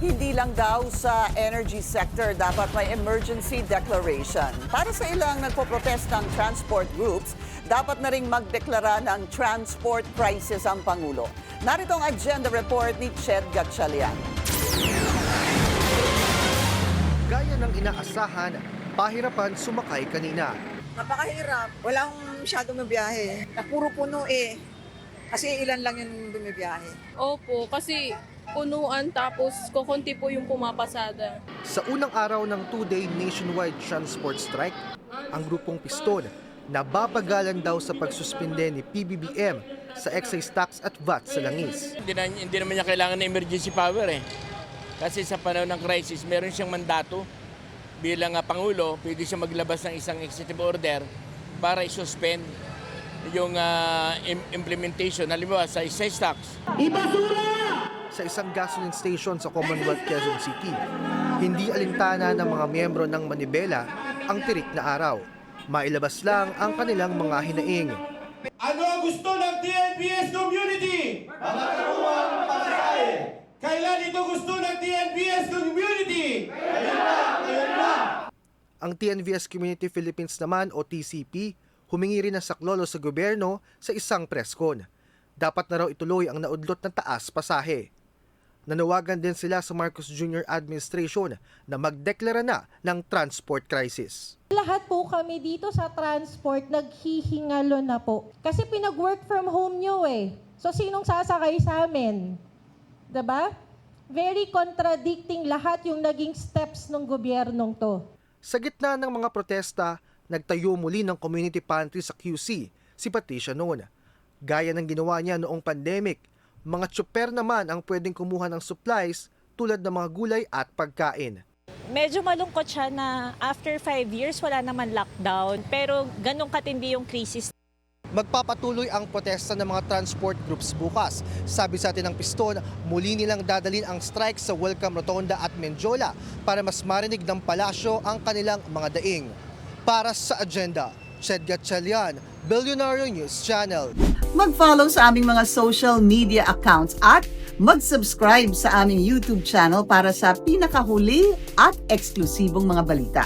Hindi lang daw sa energy sector dapat may emergency declaration. Para sa ilang nagpo-protest ng transport groups, dapat na ring magdeklara ng transport crisis ang Pangulo. Narito ang agenda report ni Ched Gatchalian. Gaya ng inaasahan, pahirapan sumakay kanina. Napakahirap. Wala akong masyadong mabiyahe. Puro puno eh. Kasi ilan lang yung bumibiyahe. Opo, kasi punuan tapos kukunti po yung pumapasada. Sa unang araw ng 2-day nationwide transport strike, ang grupong Piston nababagalan daw sa pagsuspinde ni PBBM sa excise tax at VAT sa langis. Hindi naman niya kailangan ng emergency power eh. Kasi sa panahon ng crisis, meron siyang mandato bilang Pangulo, pwede siya maglabas ng isang executive order para i-suspend yung implementation, halimbawa sa excise tax. Sa isang gasoline station sa Commonwealth Quezon City, hindi alintana ng mga miyembro ng Manibela ang tirik na araw. Mailabas lang ang kanilang mga hinaing. Ano ang gusto ng TNVS community? Mga karuang pamasahe. Kailan ito gusto ng TNVS community? Ngayon na! Ang TNVS Community Philippines naman o TCP, humingi rin ng saklolo sa gobyerno sa isang preskon. Dapat na raw ituloy ang naudlot ng taas pasahe. Nanawagan din sila sa Marcos Jr. Administration na magdeklara na ng transport crisis. Lahat po kami dito sa transport naghihingalo na po. Kasi pinag-work from home nyo eh. So sinong sasakay sa amin? Diba? Very contradicting lahat yung naging steps ng gobyernong to. Sa gitna ng mga protesta, nagtayo muli ng community pantry sa QC si Patricia noon. Gaya ng ginawa niya noong pandemic, mga tsuper naman ang pwedeng kumuha ng supplies tulad ng mga gulay at pagkain. Medyo malungkot siya na after 5 years wala naman lockdown pero ganun katindi yung krisis. Magpapatuloy ang protesta ng mga transport groups bukas. Sabi sa atin ng Piston, muli nilang dadalhin ang strike sa Welcome Rotonda at Menjola para mas marinig ng palasyo ang kanilang mga daing. Para sa agenda, Ched Gatchalian, Billionaire News Channel. Mag-follow sa aming mga social media accounts at mag-subscribe sa aming YouTube channel para sa pinakahuli at eksklusibong mga balita.